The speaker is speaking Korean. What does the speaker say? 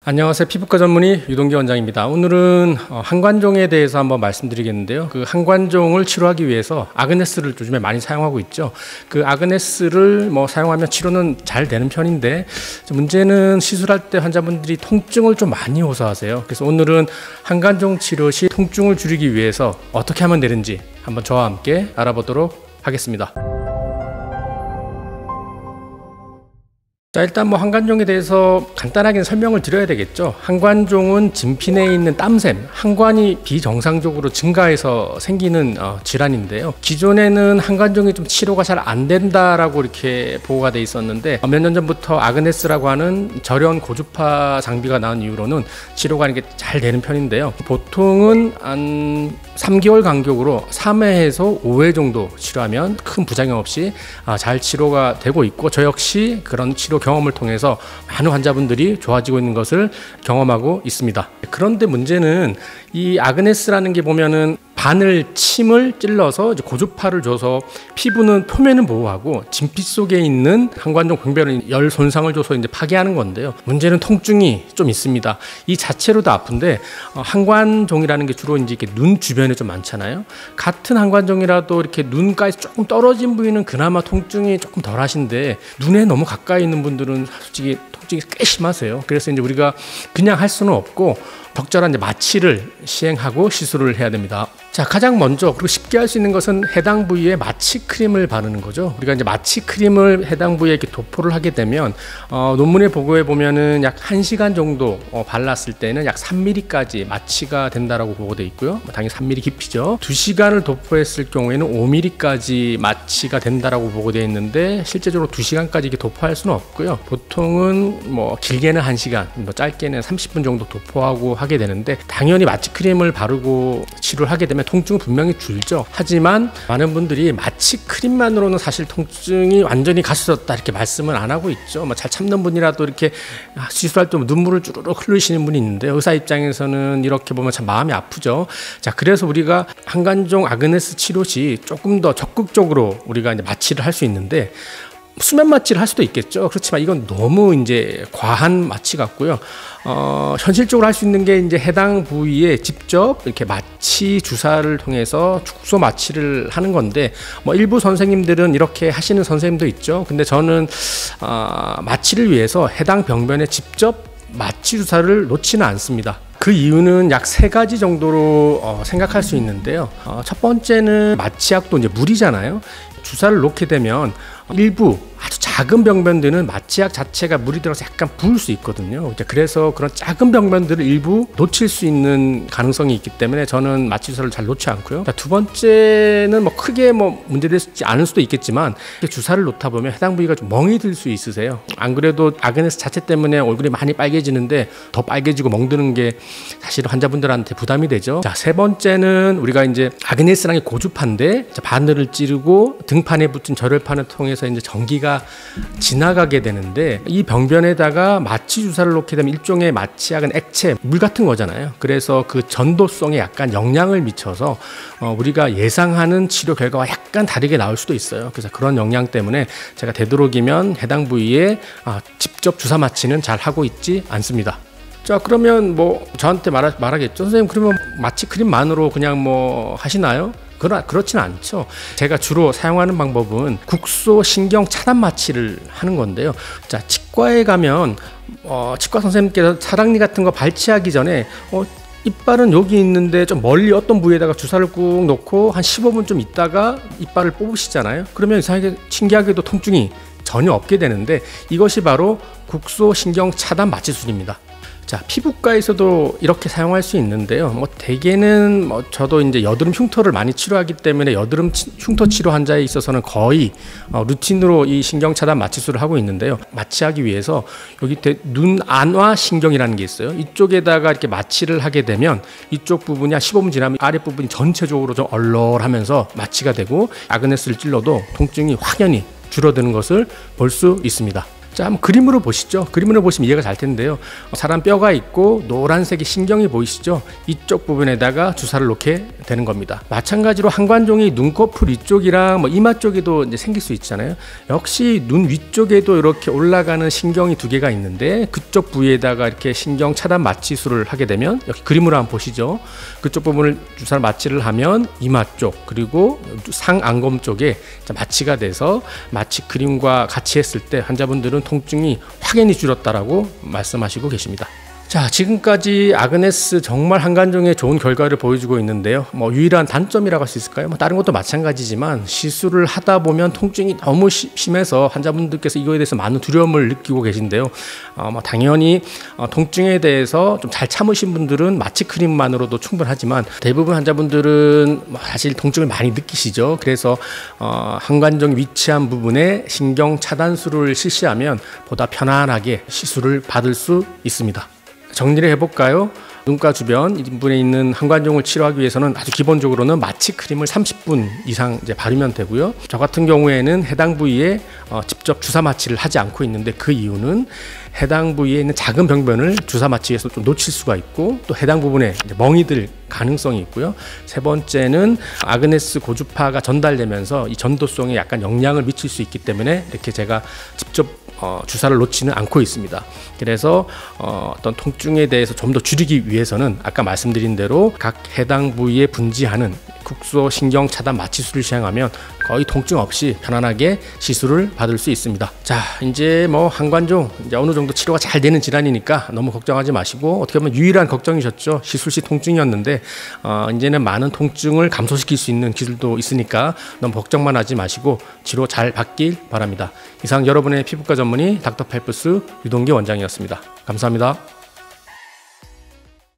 안녕하세요. 피부과 전문의 유동기 원장입니다. 오늘은 항관종에 대해서 한번 말씀드리겠는데요. 그 항관종을 치료하기 위해서 아그네스를 요즘에 많이 사용하고 있죠. 그 아그네스를 사용하면 치료는 잘 되는 편인데, 문제는 시술할 때 환자분들이 통증을 좀 많이 호소하세요. 그래서 오늘은 항관종 치료 시 통증을 줄이기 위해서 어떻게 하면 되는지 한번 저와 함께 알아보도록 하겠습니다. 자, 일단 항관종에 대해서 간단하게 설명을 드려야 되겠죠. 항관종은 진피내에 있는 땀샘, 항관이 비정상적으로 증가해서 생기는 질환인데요. 기존에는 항관종이 좀 치료가 잘 안 된다라고 이렇게 보고가 돼 있었는데, 몇 년 전부터 아그네스라고 하는 저렴 고주파 장비가 나온 이후로는 치료가 이렇게 잘 되는 편인데요. 보통은 한 3개월 간격으로 3회에서 5회 정도 치료하면 큰 부작용 없이 잘 치료가 되고 있고, 저 역시 그런 치료 경험을 통해서 많은 환자분들이 좋아지고 있는 것을 경험하고 있습니다. 그런데 문제는 이 아그네스라는 게 보면은 바늘 침을 찔러서 이제 고주파를 줘서 피부는 표면은 보호하고 진피 속에 있는 항관종 병변에 열 손상을 줘서 이제 파괴하는 건데요. 문제는 통증이 좀 있습니다. 이 자체로도 아픈데, 항관종이라는 게 주로 이제 이렇게 눈 주변에 좀 많잖아요. 같은 항관종이라도 이렇게 눈가에서 조금 떨어진 부위는 그나마 통증이 조금 덜 하신데, 눈에 너무 가까이 있는 분들은 솔직히 통증이 꽤 심하세요. 그래서 이제 우리가 그냥 할 수는 없고 적절한 이제 마취를 시행하고 시술을 해야 됩니다. 자, 가장 먼저 그리고 쉽게 할 수 있는 것은 해당 부위에 마취 크림을 바르는 거죠. 우리가 이제 마취 크림을 해당 부위에 이렇게 도포를 하게 되면 논문의 보고에 보면은 약 1시간 정도 발랐을 때는 약 3mm까지 마취가 된다라고 보고돼 있고요. 당연히 3mm 깊이죠. 2시간을 도포했을 경우에는 5mm까지 마취가 된다라고 보고돼 있는데, 실제적으로 2시간까지 이렇게 도포할 수는 없고요. 보통은 길게는 1시간, 짧게는 30분 정도 도포하고 하게 되는데, 당연히 마취 크림을 바르고 치료를 하게 되면 통증은 분명히 줄죠. 하지만 많은 분들이 마취 크림만으로는 사실 통증이 완전히 가시졌다 이렇게 말씀을 안 하고 있죠. 잘 참는 분이라도 이렇게 시술할 때 눈물을 주르륵 흘리시는 분이 있는데, 의사 입장에서는 이렇게 보면 참 마음이 아프죠. 자, 그래서 우리가 항관종 아그네스 치료 시 조금 더 적극적으로 우리가 이제 마취를 할 수 있는데, 수면 마취를 할 수도 있겠죠. 그렇지만 이건 너무 이제 과한 마취 같고요. 현실적으로 할 수 있는 게 이제 해당 부위에 직접 이렇게 마취 주사를 통해서 축소 마취를 하는 건데, 일부 선생님들은 이렇게 하시는 선생님도 있죠. 근데 저는 마취를 위해서 해당 병변에 직접 마취 주사를 놓지는 않습니다. 그 이유는 약 3가지 정도로 생각할 수 있는데요. 첫 번째는 마취약도 이제 물이잖아요. 주사를 놓게 되면 일부 아주 작은 병변들은 마취약 자체가 물이 들어서 약간 부을 수 있거든요. 그래서 그런 작은 병변들을 일부 놓칠 수 있는 가능성이 있기 때문에 저는 마취 주사를 잘 놓지 않고요. 두 번째는 크게 문제되지 않을 수도 있겠지만, 주사를 놓다 보면 해당 부위가 좀 멍이 들 수 있으세요. 안 그래도 아그네스 자체 때문에 얼굴이 많이 빨개지는데 더 빨개지고 멍드는 게 사실 환자분들한테 부담이 되죠. 자, 세 번째는 우리가 이제 아그네스라는 게 고주파인데, 바늘을 찌르고 등판에 붙은 절혈판을 통해서 이제 전기가 지나가게 되는데, 이 병변에다가 마취 주사를 놓게 되면 일종의 마취약은 액체, 물 같은 거잖아요. 그래서 그 전도성에 약간 영향을 미쳐서 우리가 예상하는 치료 결과와 약간 다르게 나올 수도 있어요. 그래서 그런 영향 때문에 제가 되도록이면 해당 부위에 직접 주사 마취는 잘 하고 있지 않습니다. 자, 그러면 저한테 말하겠죠. 선생님, 그러면 마취 크림만으로 그냥 하시나요? 그렇진 않죠. 제가 주로 사용하는 방법은 국소 신경 차단 마취를 하는 건데요. 자, 치과에 가면 치과 선생님께서 사랑니 같은 거 발치하기 전에 이빨은 여기 있는데 좀 멀리 어떤 부위에다가 주사를 꾹 놓고 한 15분 좀 있다가 이빨을 뽑으시잖아요. 그러면 이상하게 신기하게도 통증이 전혀 없게 되는데, 이것이 바로 국소 신경 차단 마취술입니다. 자, 피부과에서도 이렇게 사용할 수 있는데요. 대개는 저도 이제 여드름 흉터를 많이 치료하기 때문에 여드름 흉터 치료 환자에 있어서는 거의 루틴으로 이 신경 차단 마취술을 하고 있는데요. 마취하기 위해서 여기 눈 안와 신경이라는 게 있어요. 이쪽에다가 이렇게 마취를 하게 되면 이쪽 부분이 한 15분 지나면 아랫부분이 전체적으로 좀 얼얼하면서 마취가 되고, 아그네스를 찔러도 통증이 확연히 줄어드는 것을 볼 수 있습니다. 자, 한번 그림으로 보시죠. 그림으로 보시면 이해가 잘 텐데요. 사람 뼈가 있고 노란색의 신경이 보이시죠? 이쪽 부분에다가 주사를 놓게 되는 겁니다. 마찬가지로 한관종이 눈꺼풀 위쪽이랑 뭐 이마 쪽에도 이제 생길 수 있잖아요. 역시 눈 위쪽에도 이렇게 올라가는 신경이 두 개가 있는데 그쪽 부위에다가 이렇게 신경 차단 마취술을 하게 되면 여기 그림으로 한번 보시죠. 그쪽 부분을 주사를 마취를 하면 이마 쪽 그리고 상안검 쪽에 마취가 돼서 마취 크림과 같이 했을 때 환자분들은 통증이 확연히 줄었다라고 말씀하시고 계십니다. 자, 지금까지 아그네스 정말 한관종의 좋은 결과를 보여주고 있는데요. 뭐 유일한 단점이라고 할 수 있을까요? 뭐 다른 것도 마찬가지지만 시술을 하다 보면 통증이 너무 심해서 환자분들께서 이거에 대해서 많은 두려움을 느끼고 계신데요. 뭐 당연히 통증에 대해서 좀 잘 참으신 분들은 마취 크림만으로도 충분하지만 대부분 환자분들은 사실 통증을 많이 느끼시죠. 그래서 한관종이 위치한 부분에 신경 차단술을 실시하면 보다 편안하게 시술을 받을 수 있습니다. 정리를 해볼까요? 눈가 주변 인분에 있는 한관종을 치료하기 위해서는 아주 기본적으로는 마취 크림을 30분 이상 이제 바르면 되고요. 저 같은 경우에는 해당 부위에 직접 주사 마취를 하지 않고 있는데 그 이유는 해당 부위에 있는 작은 병변을 주사 마취에서 좀 놓칠 수가 있고 또 해당 부분에 이제 멍이 들 가능성이 있고요. 세 번째는 아그네스 고주파가 전달되면서 이 전도성에 약간 영향을 미칠 수 있기 때문에 이렇게 제가 직접 주사를 놓지는 않고 있습니다. 그래서 어떤 통증에 대해서 좀 더 줄이기 위해서는 아까 말씀드린 대로 각 해당 부위에 분지하는 국소 신경 차단 마취술을 시행하면 거의 통증 없이 편안하게 시술을 받을 수 있습니다. 자, 이제 뭐 한관종 이제 어느 정도 치료가 잘 되는 질환이니까 너무 걱정하지 마시고 어떻게 보면 유일한 걱정이셨죠. 시술 시 통증이었는데 이제는 많은 통증을 감소시킬 수 있는 기술도 있으니까 너무 걱정만 하지 마시고 치료 잘 받길 바랍니다. 이상 여러분의 피부과 전문의 닥터펠프스 유동기 원장이었습니다. 감사합니다.